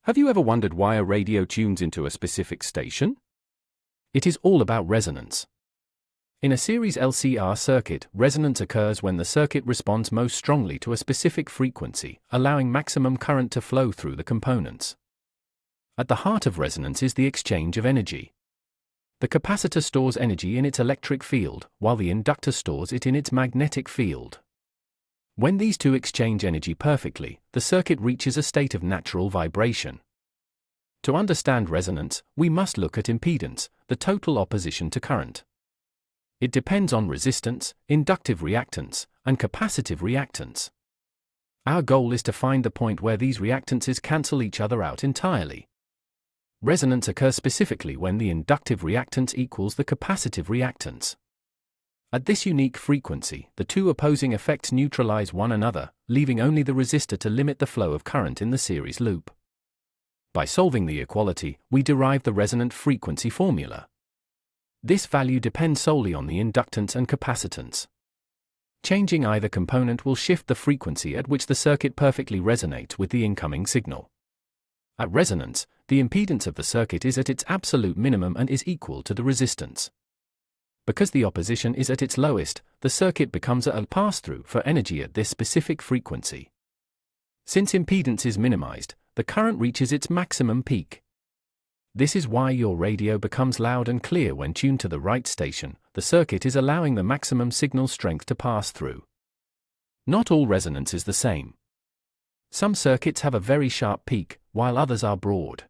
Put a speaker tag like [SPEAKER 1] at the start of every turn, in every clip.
[SPEAKER 1] Have you ever wondered why a radio tunes into a specific station? It is all about resonance. In a series LCR circuit, resonance occurs when the circuit responds most strongly to a specific frequency, allowing maximum current to flow through the components. At the heart of resonance is the exchange of energy. The capacitor stores energy in its electric field, while the inductor stores it in its magnetic field. When these two exchange energy perfectly, the circuit reaches a state of natural vibration. To understand resonance, we must look at impedance, the total opposition to current. It depends on resistance, inductive reactance, and capacitive reactance. Our goal is to find the point where these reactances cancel each other out entirely. Resonance occurs specifically when the inductive reactance equals the capacitive reactance. At this unique frequency, the two opposing effects neutralize one another, leaving only the resistor to limit the flow of current in the series loop. By solving the equality, we derive the resonant frequency formula. This value depends solely on the inductance and capacitance. Changing either component will shift the frequency at which the circuit perfectly resonates with the incoming signal. At resonance, the impedance of the circuit is at its absolute minimum and is equal to the resistance. Because the opposition is at its lowest, the circuit becomes a pass-through for energy at this specific frequency. Since impedance is minimized, the current reaches its maximum peak. This is why your radio becomes loud and clear when tuned to the right station. The circuit is allowing the maximum signal strength to pass through. Not all resonance is the same. Some circuits have a very sharp peak, while others are broad.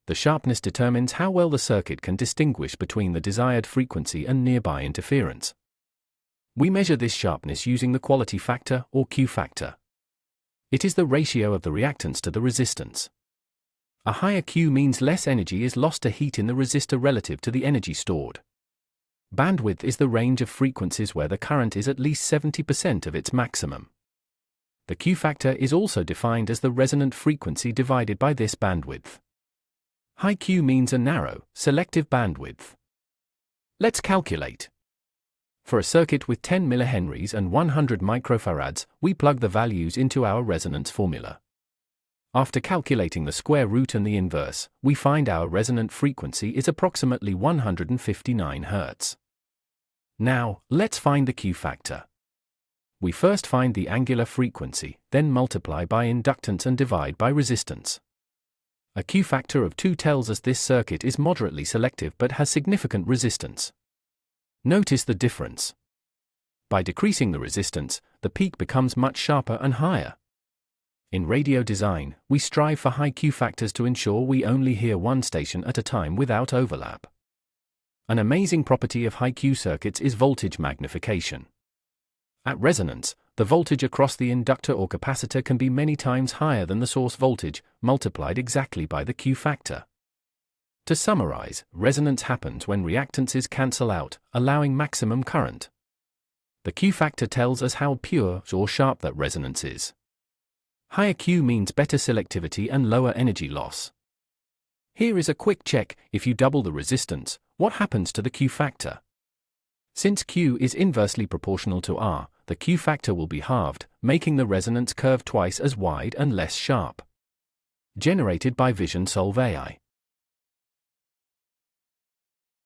[SPEAKER 1] The sharpness determines how well the circuit can distinguish between the desired frequency and nearby interference. We measure this sharpness using the quality factor or Q factor. It is the ratio of the reactance to the resistance. A higher Q means less energy is lost to heat in the resistor relative to the energy stored. Bandwidth is the range of frequencies where the current is at least 70% of its maximum. The Q factor is also defined as the resonant frequency divided by this bandwidth. High Q means a narrow, selective bandwidth. Let's calculate. For a circuit with 10 millihenries and 100 microfarads, we plug the values into our resonance formula. After calculating the square root and the inverse, we find our resonant frequency is approximately 159 Hz. Now, let's find the Q factor. We first find the angular frequency, then multiply by inductance and divide by resistance. A Q factor of 2 tells us this circuit is moderately selective but has significant resistance. Notice the difference. By decreasing the resistance, the peak becomes much sharper and higher. In radio design, we strive for high Q factors to ensure we only hear one station at a time without overlap. An amazing property of high Q circuits is voltage magnification. At resonance, the voltage across the inductor or capacitor can be many times higher than the source voltage, multiplied exactly by the Q factor. To summarize, resonance happens when reactances cancel out, allowing maximum current. The Q factor tells us how pure or sharp that resonance is. Higher Q means better selectivity and lower energy loss. Here is a quick check: if you double the resistance, what happens to the Q factor? Since Q is inversely proportional to R, the Q factor will be halved, making the resonance curve twice as wide and less sharp. Generated by Vision Solve AI.